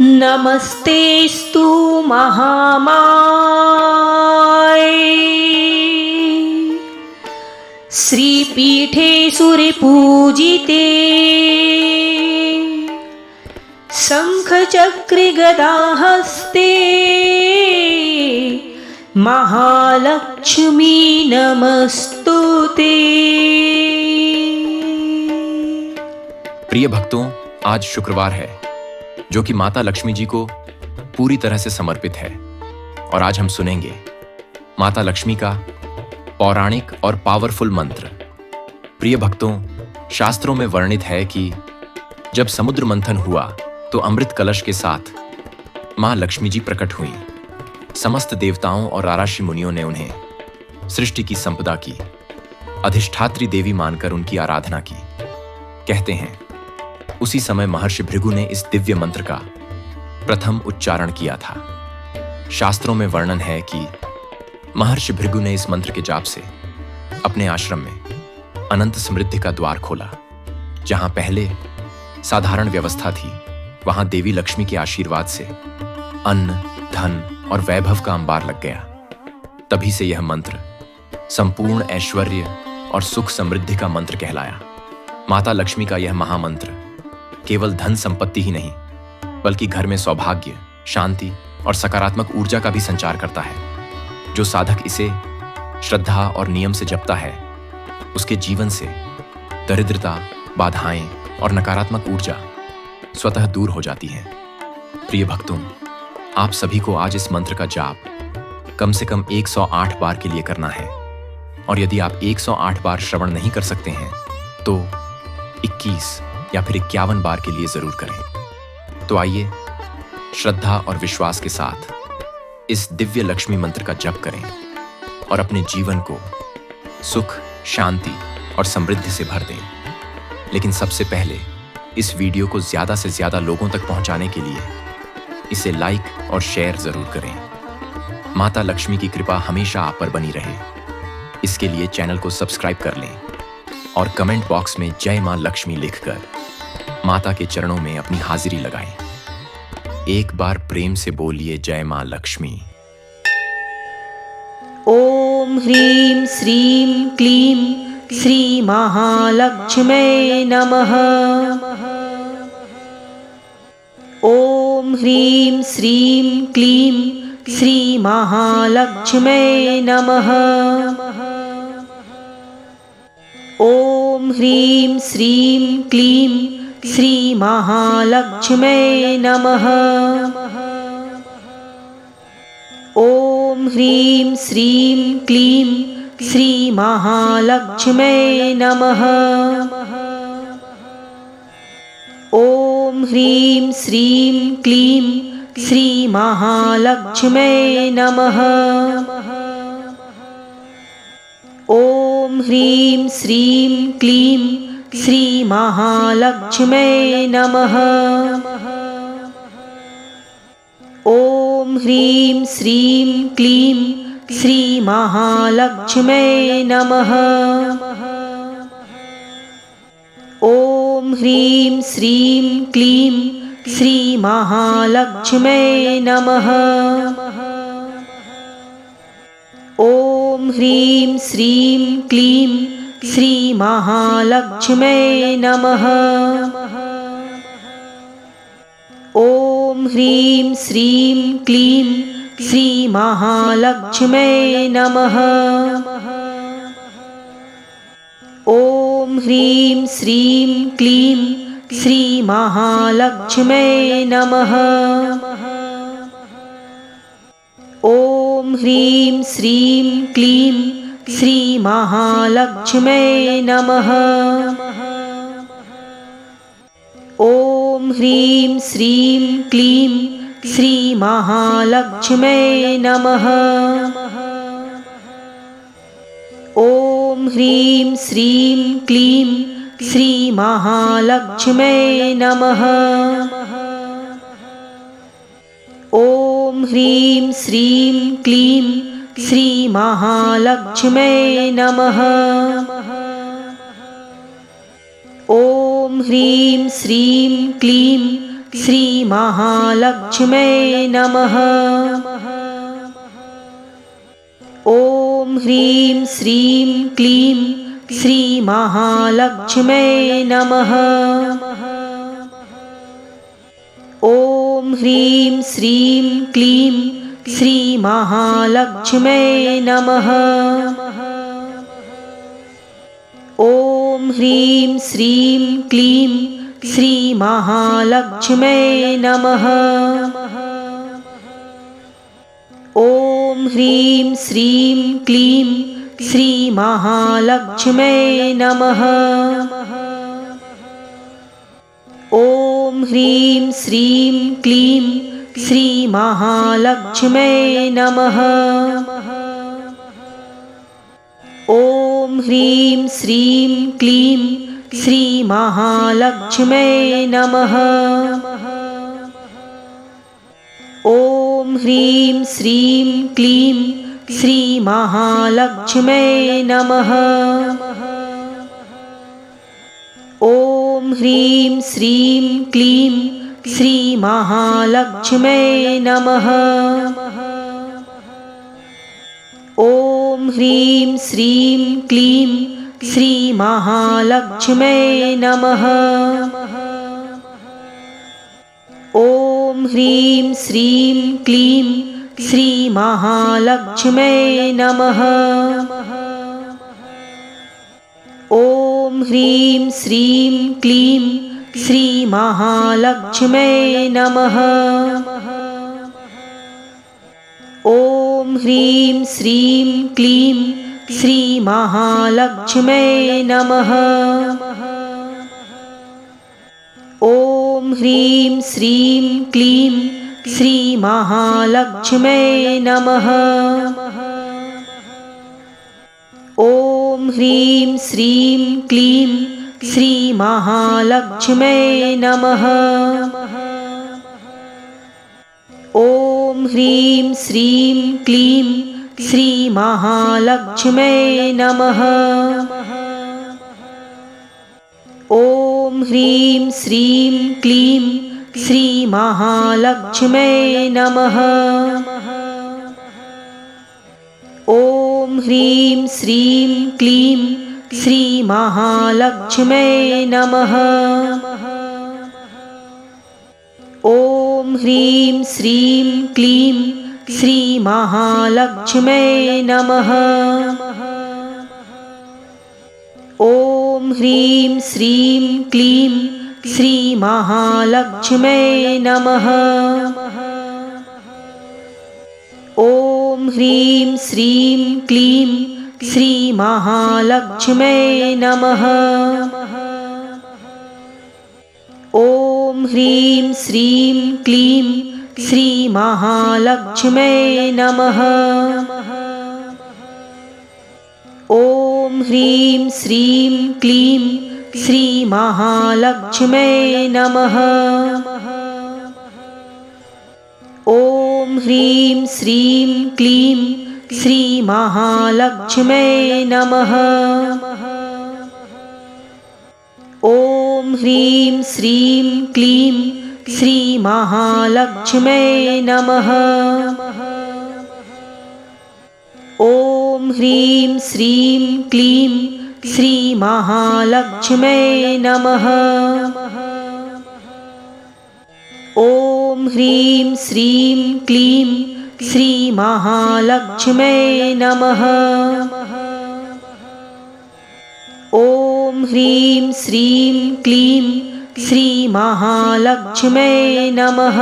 नमस्तेस्तु महामाये श्रीपीठे सुरपूजिते शंखचक्रे गदाहस्ते महालक्ष्मी नमस्तुते। प्रिय भक्तों, आज शुक्रवार है जो कि माता लक्ष्मी जी को पूरी तरह से समर्पित है और आज हम सुनेंगे माता लक्ष्मी का पौराणिक और पावरफुल मंत्र। प्रिय भक्तों, शास्त्रों में वर्णित है कि जब समुद्र मंथन हुआ तो अमृत कलश के साथ मां लक्ष्मी जी प्रकट हुई। समस्त देवताओं और आराषि मुनियों ने उन्हें सृष्टि की संपदा की अधिष्ठात्री देवी मानकर उनकी आराधना की। कहते हैं उसी समय महर्षि भृगु ने इस दिव्य मंत्र का प्रथम उच्चारण किया था। शास्त्रों में वर्णन है कि महर्षि भृगु ने इस मंत्र के जाप से अपने आश्रम में अनंत समृद्धि का द्वार खोला। जहां पहले साधारण व्यवस्था थी, वहां देवी लक्ष्मी के आशीर्वाद से अन्न, धन और वैभव का अंबार लग गया। तभी से यह मंत्र संपूर्ण ऐश्वर्य और सुख समृद्धि का मंत्र कहलाया। माता लक्ष्मी का यह महामंत्र केवल धन संपत्ति ही नहीं, बल्कि घर में सौभाग्य, शांति और सकारात्मक ऊर्जा का भी संचार करता है। जो साधक इसे श्रद्धा और नियम से जपता है, उसके जीवन से दरिद्रता, बाधाएं और नकारात्मक ऊर्जा स्वतः दूर हो जाती हैं। प्रिय भक्तों, आप सभी को आज इस मंत्र का जाप कम से कम 108 बार के लिए करना है और यदि आप 108 बार श्रवण नहीं कर सकते हैं तो 21 या फिर 51 बार के लिए जरूर करें। तो आइए श्रद्धा और विश्वास के साथ इस दिव्य लक्ष्मी मंत्र का जप करें और अपने जीवन को सुख, शांति और समृद्धि से भर दें। लेकिन सबसे पहले इस वीडियो को ज्यादा से ज्यादा लोगों तक पहुंचाने के लिए इसे लाइक और शेयर जरूर करें। माता लक्ष्मी की कृपा हमेशा आप पर बनी रहे, इसके लिए चैनल को सब्सक्राइब कर लें और कमेंट बॉक्स में जय मां लक्ष्मी लिखकर माता के चरणों में अपनी हाजिरी लगाएं। एक बार प्रेम से बोलिए जय मां लक्ष्मी। ओम ह्रीं श्रीं क्लीं श्री महालक्ष्म्यै नमः। ओम ह्रीं श्रीं क्लीं श्री महालक्ष्म्यै नमः। ओम ह्रीं श्रीं क्लीं श्री महालक्ष्म्यै नमः। ओम ह्रीं श्रीं क्लीं श्री महालक्ष्म्यै नमः। ओम ह्रीं श्रीं क्लीं श्री महालक्ष्म्यै नमः। ओम ह्रीं श्रीं क्लीं श्री महालक्ष्म्यै नमः। ओम ह्रीं श्रीं क्लीं श्री महालक्ष्म्यै नमः। ओम ह्रीं श्रीं क्लीं श्री महालक्ष्म्यै नमः। ओम ह्रीं श्रीं क्लीं श्री महालक्ष्म्यै नमः। ओम ह्रीं श्रीं क्लीं श्री महालक्ष्म्यै नमः। ओम ह्रीं श्रीं क्लीं श्री महालक्ष्म्यै नमः। ओम ह्रीं श्रीं क्लीं श्री महालक्ष्म्यै नमः। ओम ह्रीं श्रीं क्लीं श्री महालक्ष्म्यै नमः। ओम ह्रीं श्रीं क्लीं श्री महालक्ष्म्यै नमः। ओम ह्रीं श्रीं क्लीं श्री महालक्ष्म्यै नमः। ओम ह्रीं श्रीं क्लीं श्रीमहालक्ष्म्यै नमः। ॐ ह्रीं श्रीं क्लीं श्रीमहालक्ष्म्यै नमः। ॐ ह्रीं श्रीं क्लीं श्रीमहालक्ष्म्यै नमः। ॐ ह्रीं श्रीं क्लीं श्रीमहालक्ष्म्यै नमः। ॐ ह्रीं श्रीं क्लीं श्रीमहालक्ष्म्यै नमः। ॐ ह्रीं श्रीं क्लीं श्रीमहालक्ष्म्यै नमः। ॐ ह्रीं श्रीं क्लीं श्रीमहालक्ष्म्यै नमः। ॐ ह्रीं श्रीं क्लीं श्रीमहालक्ष्म्यै नमः। ॐ ह्रीं श्रीं क्लीं श्रीमहालक्ष्म्यै नमः। ॐ ह्रीं श्रीं क्लीं श्रीमहालक्ष्म्यै नमः। ॐ ह्रीं श्रीं क्लीं श्रीमहालक्ष्म्यै नमः। ॐ ह्रीं श्रीं क्लीं श्रीमहालक्ष्म्यै नमः। ॐ ह्रीं श्रीं क्लीं श्रीमहालक्ष्म्यै नमः। ॐ ह्रीं श्रीं क्लीं श्रीमहालक्ष्म्यै नमः। ॐ ह्रीं श्रीं क्लीं श्रीमहालक्ष्म्यै नमः। ॐ ह्रीं श्रीं क्लीं श्रीमहालक्ष्म्यै नमः। ॐ ह्रीं श्रीं क्लीं श्रीमहालक्ष्म्यै नमः। ॐ ह्रीं श्रीं क्लीं श्रीमहालक्ष्म्यै नमः। ॐ ह्रीं श्रीं क्लीं श्रीमहालक्ष्म्यै नमः। ॐ ह्रीं श्रीं क्लीं श्रीमहालक्ष्म्यै नमः। ॐ ह्रीं श्रीं क्लीं श्रीमहालक्ष्म्यै नमः। ॐ ह्रीं श्रीं क्लीं श्रीमहालक्ष्म्यै नमः। ॐ ह्रीं श्रीं क्लीं श्रीमहालक्ष्म्यै नमः। ॐ ह्रीं श्रीं क्लीं श्रीमहालक्ष्म्यै नमः। ॐ ह्रीं श्रीं क्लीं श्रीमहालक्ष्म्यै नमः। ॐ ह्रीं श्रीं क्लीं श्रीमहालक्ष्म्यै नमः। ॐ ह्रीं श्रीं क्लीं श्रीमहालक्ष्म्यै नमः। ॐ ह्रीं श्रीं क्लीं श्रीमहालक्ष्म्यै नमः।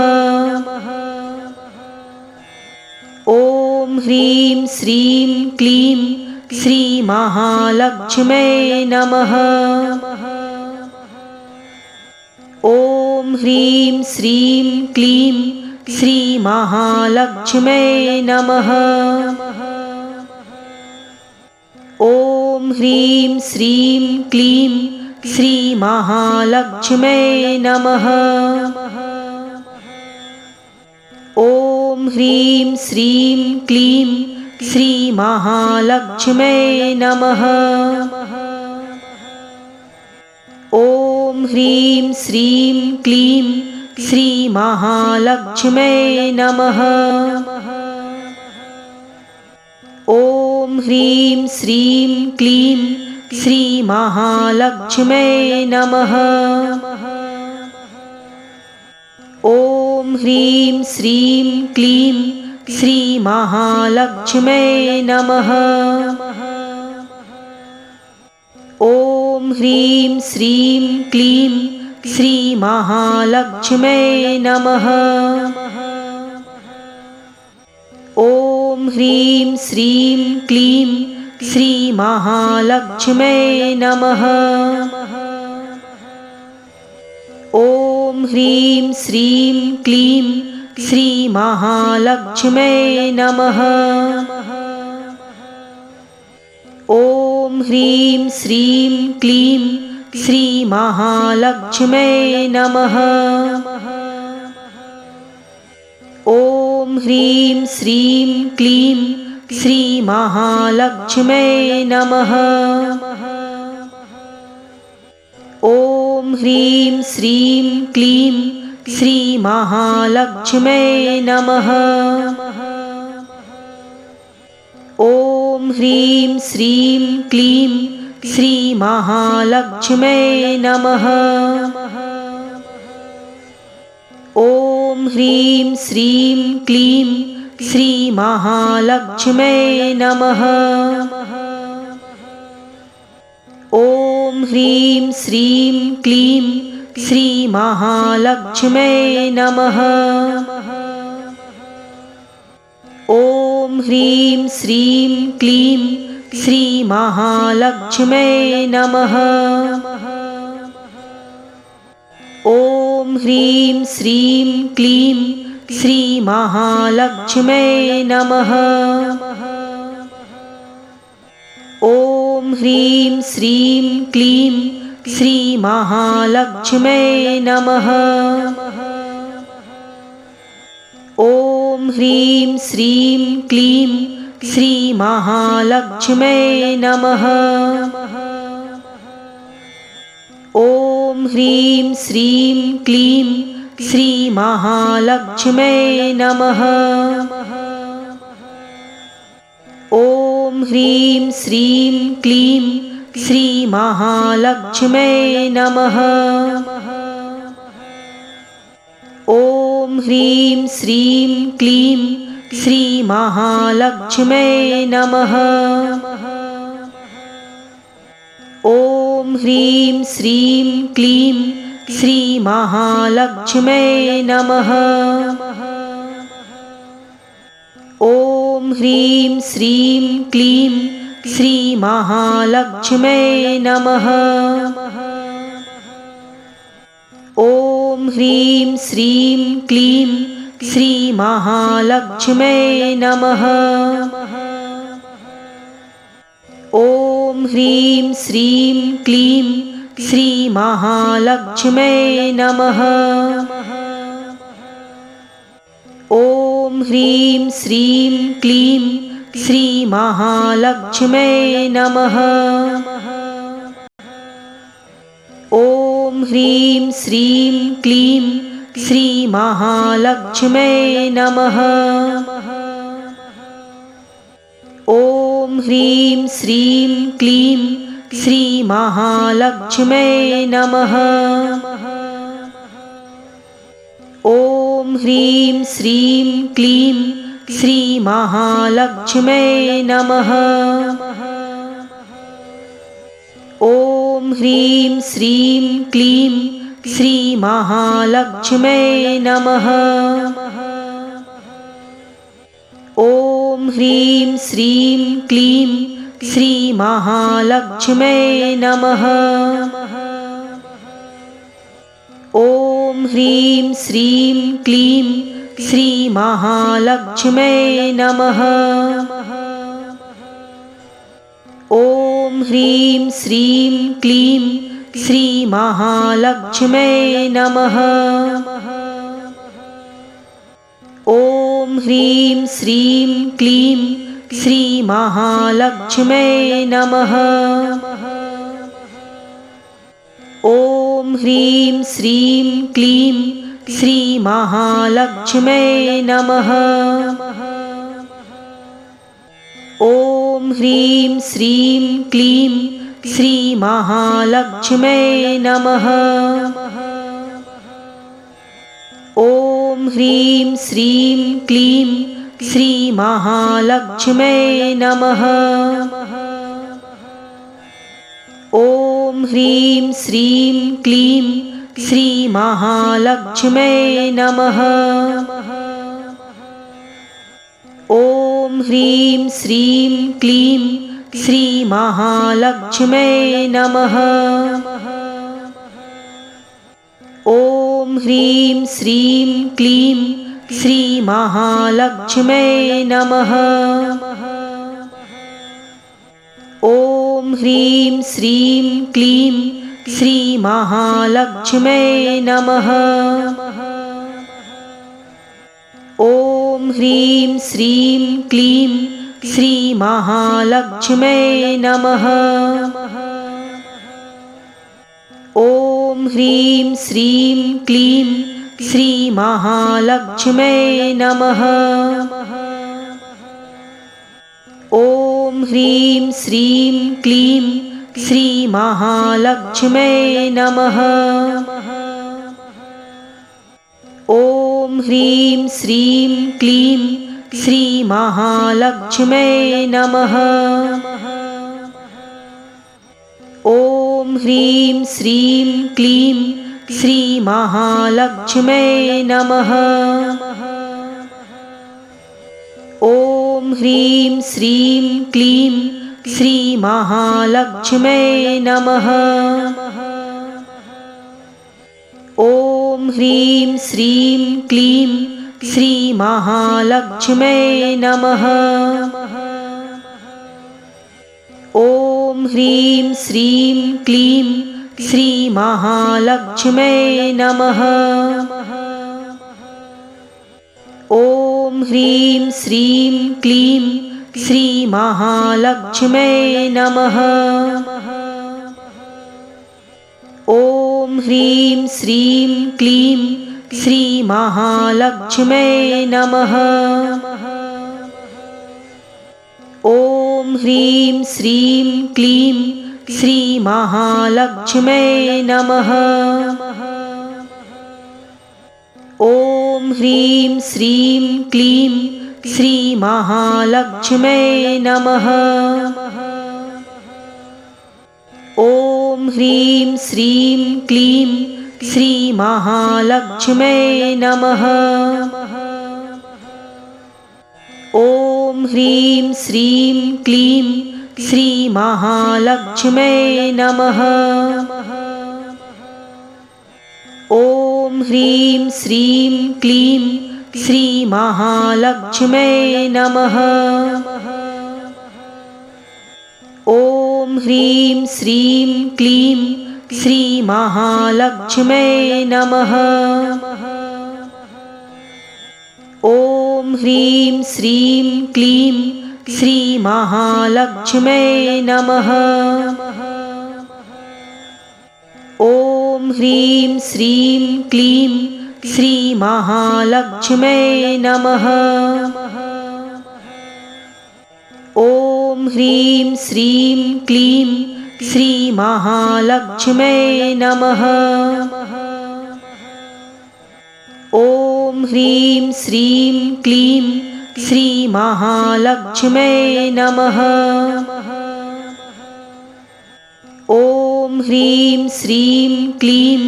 ॐ ह्रीं श्रीं क्लीं श्रीमहालक्ष्म्यै नमः। ॐ ह्रीं श्रीं क्लीं श्रीमहालक्ष्म्यै नमः। ॐ ह्रीं श्रीं क्लीं श्रीमहालक्ष्म्यै नमः। ॐ ह्रीं श्रीं क्लीं श्रीमहालक्ष्म्यै नमः। ॐ ह्रीं श्रीं क्लीं श्रीमहालक्ष्म्यै नमः। ॐ ह्रीं श्रीं क्लीं श्रीमहालक्ष्म्यै नमः। ॐ ह्रीं श्रीं क्लीं श्रीमहालक्ष्म्यै नमः। ॐ ह्रीं श्रीं क्लीं श्रीमहालक्ष्म्यै नमः। ॐ ह्रीं श्रीं क्लीं श्रीमहालक्ष्म्यै नमः। ॐ ह्रीं श्रीं क्लीं श्रीमहालक्ष्म्यै नमः। ॐ ह्रीं श्रीं क्लीं श्रीमहालक्ष्म्यै नमः। ॐ ह्रीं श्रीं क्लीं श्रीमहालक्ष्म्यै नमः। ॐ ह्रीं श्रीं क्लीं श्रीमहालक्ष्म्यै नमः। ॐ ह्रीं श्रीं क्लीं श्रीमहालक्ष्म्यै नमः। ॐ ह्रीं श्रीं क्लीं श्रीमहालक्ष्म्यै नमः। ॐ ह्रीं श्रीं क्लीं श्रीमहालक्ष्म्यै नमः। ॐ ह्रीं श्रीं क्लीं श्रीमहालक्ष्म्यै नमः। ॐ ह्रीं श्रीं क्लीं श्रीमहालक्ष्म्यै नमः। ॐ ह्रीं श्रीं क्लीं श्रीमहालक्ष्म्यै नमः। ॐ ह्रीं श्रीं क्लीं श्रीमहालक्ष्म्यै नमः। ॐ ह्रीं श्रीं क्लीं श्रीमहालक्ष्म्यै नमः। ॐ ह्रीं श्रीं क्लीं श्रीमहालक्ष्म्यै नमः। ॐ ह्रीं श्रीं क्लीं श्रीमहालक्ष्म्यै नमः। ॐ ह्रीं श्रीं क्लीं श्रीमहालक्ष्म्यै नमः। ॐ ह्रीं श्रीं क्लीं श्रीमहालक्ष्म्यै नमः। ॐ ह्रीं श्रीं क्लीं श्रीमहालक्ष्म्यै नमः। ॐ ह्रीं श्रीं क्लीं श्रीमहालक्ष्म्यै नमः। ॐ ह्रीं श्रीं क्लीं श्रीमहालक्ष्म्यै नमः। ॐ ह्रीं श्रीं क्लीं श्रीमहालक्ष्म्यै नमः। ॐ ह्रीं श्रीं क्लीं श्रीमहालक्ष्म्यै नमः। ॐ ह्रीं श्रीं क्लीं श्रीमहालक्ष्म्यै नमः। ॐ ह्रीं श्रीं क्लीं श्रीमहालक्ष्म्यै नमः। ॐ ह्रीं श्रीं क्लीं श्रीमहालक्ष्म्यै नमः। ॐ ह्रीं श्रीं क्लीं श्रीमहालक्ष्म्यै नमः। ॐ ह्रीं श्रीं क्लीं श्रीमहालक्ष्म्यै नमः। ॐ ह्रीं श्रीं क्लीं श्रीमहालक्ष्म्यै नमः। ॐ ह्रीं श्रीं क्लीं श्रीमहालक्ष्म्यै नमः। ॐ ह्रीं श्रीं क्लीं श्रीमहालक्ष्म्यै नमः। ॐ ह्रीं श्रीं क्लीं श्रीमहालक्ष्म्यै नमः। ॐ ह्रीं श्रीं क्लीं श्रीमहालक्ष्म्यै नमः। ॐ ह्रीं श्रीं क्लीं श्रीमहालक्ष्म्यै नमः। ॐ ह्रीं श्रीं क्लीं श्रीमहालक्ष्म्यै नमः। ॐ ह्रीं श्रीं क्लीं श्रीमहालक्ष्म्यै नमः। ॐ ह्रीं श्रीं क्लीं श्रीमहालक्ष्म्यै नमः। ॐ ह्रीं श्रीं क्लीं श्रीमहालक्ष्म्यै नमः। ॐ ह्रीं श्रीं क्लीं श्रीमहालक्ष्म्यै नमः। ॐ ह्रीं श्रीं क्लीं श्रीमहालक्ष्म्यै नमः। ॐ ह्रीं श्रीं क्लीं श्रीमहालक्ष्म्यै नमः। ॐ ह्रीं श्रीं क्लीं श्रीमहालक्ष्म्यै नमः। ॐ ह्रीं श्रीं क्लीं श्रीमहालक्ष्म्यै नमः। ॐ ह्रीं श्रीं क्लीं श्रीमहालक्ष्म्यै नमः। ॐ ह्रीं श्रीं क्लीं श्रीमहालक्ष्म्यै नमः। ॐ ह्रीं श्रीं क्लीं श्रीमहालक्ष्म्यै नमः। ॐ ह्रीं श्रीं क्लीं श्रीमहालक्ष्म्यै नमः। ॐ ह्रीं श्रीं क्लीं श्रीमहालक्ष्म्यै नमः। ॐ ह्रीं श्रीं क्लीं श्रीमहालक्ष्म्यै नमः। ॐ ह्रीं श्रीं क्लीं श्रीमहालक्ष्म्यै नमः। ॐ ह्रीं श्रीं क्लीं श्रीमहालक्ष्म्यै नमः। ॐ ह्रीं श्रीं क्लीं श्रीमहालक्ष्म्यै नमः। ॐ ह्रीं श्रीं क्लीं श्रीमहालक्ष्म्यै नमः। ॐ ह्रीं श्रीं क्लीं श्रीमहालक्ष्म्यै नमः। ॐ ह्रीं श्रीं क्लीं श्रीमहालक्ष्म्यै नमः। ॐ ह्रीं श्रीं क्लीं श्रीमहालक्ष्म्यै नमः। ॐ ह्रीं श्रीं क्लीं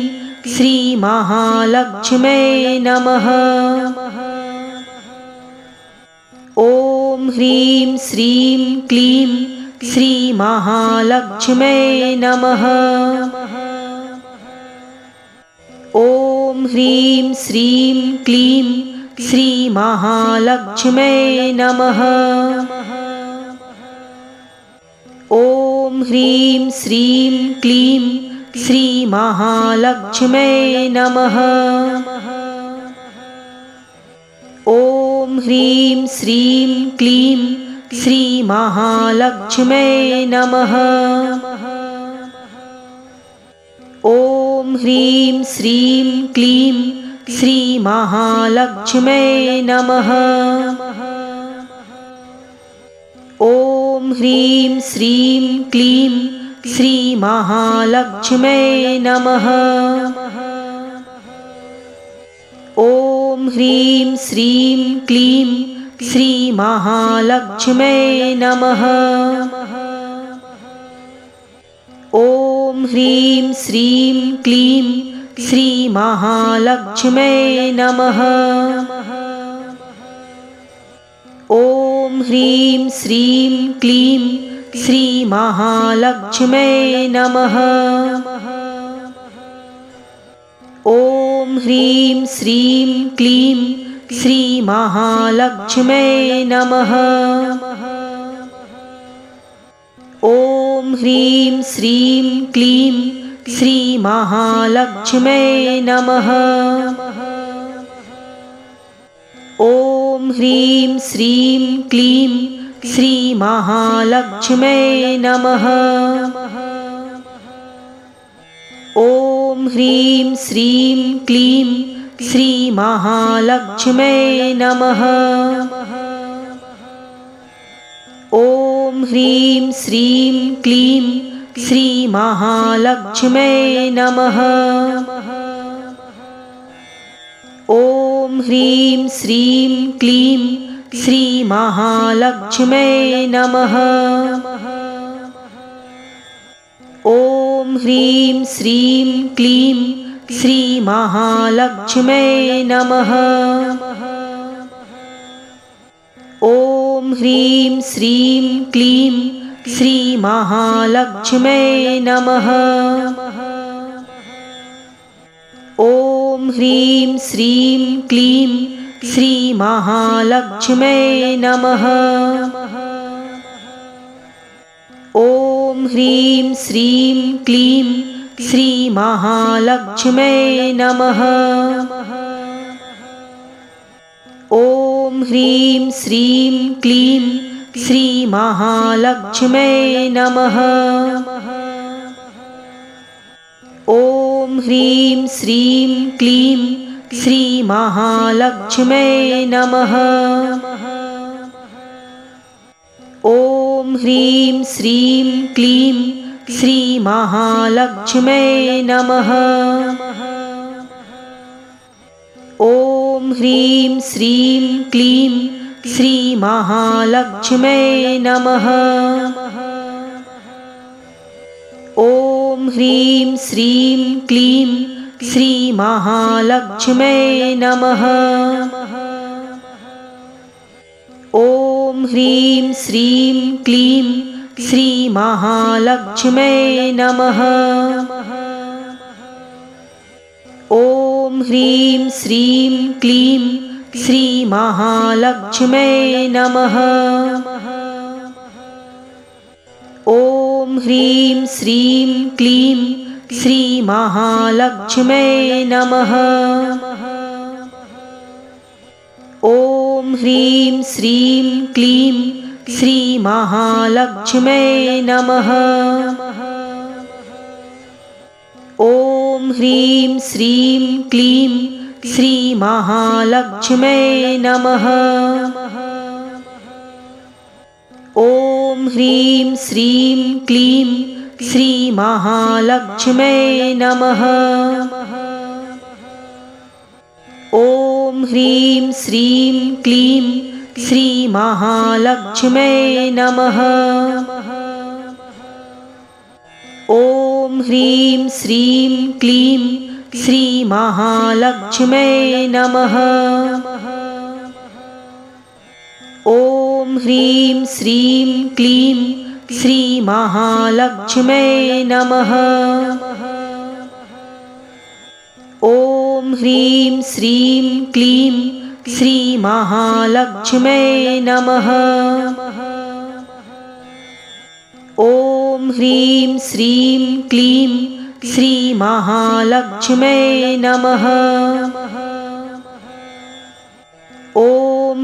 श्रीमहालक्ष्म्यै नमः। ॐ ह्रीं श्रीं क्लीं श्रीमहालक्ष्म्यै नमः। ॐ ह्रीं श्रीं क्लीं श्रीमहालक्ष्म्यै नमः। ॐ ह्रीं श्रीं क्लीं श्रीमहालक्ष्म्यै नमः। ॐ ह्रीं श्रीं क्लीं श्रीमहालक्ष्म्यै नमः। ॐ ह्रीं श्रीं क्लीं श्रीमहालक्ष्म्यै नमः। ॐ ह्रीं श्रीं क्लीं श्रीमहालक्ष्म्यै नमः। ॐ ह्रीं श्रीं क्लीं श्रीमहालक्ष्म्यै नमः। ॐ ह्रीं श्रीं क्लीं श्रीमहालक्ष्म्यै नमः। ॐ ह्रीं श्रीं क्लीं श्रीमहालक्ष्म्यै नमः। ॐ ह्रीं श्रीं क्लीं श्रीमहालक्ष्म्यै नमः। ॐ ह्रीं श्रीं क्लीं श्रीमहालक्ष्म्यै नमः। ॐ ह्रीं श्रीं क्लीं श्रीमहालक्ष्म्यै नमः। ॐ ह्रीं श्रीं क्लीं श्रीमहालक्ष्म्यै नमः। ॐ ह्रीं श्रीं क्लीं श्रीमहालक्ष्म्यै नमः। ॐ ह्रीं श्रीं क्लीं श्रीमहालक्ष्म्यै नमः। ॐ ह्रीं श्रीं क्लीं श्रीमहालक्ष्म्यै नमः। ॐ ह्रीं श्रीं क्लीं श्रीमहालक्ष्म्यै नमः। ॐ ह्रीं श्रीं क्लीं श्रीमहालक्ष्म्यै नमः। ॐ ह्रीं श्रीं क्लीं श्रीमहालक्ष्म्यै नमः। ॐ ह्रीं श्रीं क्लीं श्रीमहालक्ष्म्यै नमः। ॐ ह्रीं श्रीं क्लीं श्रीमहालक्ष्म्यै नमः। ॐ ह्रीं श्रीं क्लीं श्रीमहालक्ष्म्यै नमः। ॐ ह्रीं श्रीं क्लीं श्रीमहालक्ष्म्यै नमः। ॐ ह्रीं श्रीं क्लीं श्रीमहालक्ष्म्यै नमः। ॐ ह्रीं श्रीं क्लीं श्रीमहालक्ष्म्यै नमः। ॐ ह्रीं श्रीं क्लीं श्रीमहालक्ष्म्यै नमः। ॐ ह्रीं श्रीं क्लीं श्रीमहालक्ष्म्यै नमः। ॐ ह्रीं श्रीं क्लीं श्रीमहालक्ष्म्यै नमः। ॐ ह्रीं श्रीं क्लीं श्रीमहालक्ष्म्यै नमः। ॐ ह्रीं श्रीं क्लीं श्रीमहालक्ष्म्यै नमः। ॐ ह्रीं श्रीं क्लीं श्रीमहालक्ष्म्यै नमः। ॐ ह्रीं श्रीं क्लीं श्रीमहालक्ष्म्यै नमः। ॐ ह्रीं श्रीं क्लीं श्रीमहालक्ष्म्यै नमः। ॐ ह्रीं श्रीं क्लीं श्रीमहालक्ष्म्यै नमः। ॐ ह्रीं श्रीं क्लीं श्रीमहालक्ष्म्यै नमः। ॐ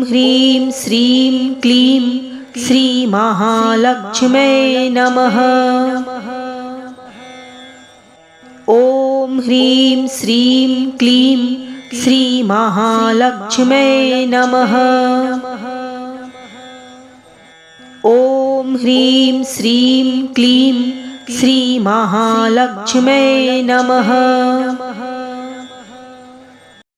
ह्रीं श्रीं क्लीं श्रीमहालक्ष्म्यै नमः। ॐ ह्रीं श्रीं क्लीं श्रीमहालक्ष्म्यै नमः। ॐ ह्रीं श्रीं क्लीं श्रीमहालक्ष्म्यै नमः।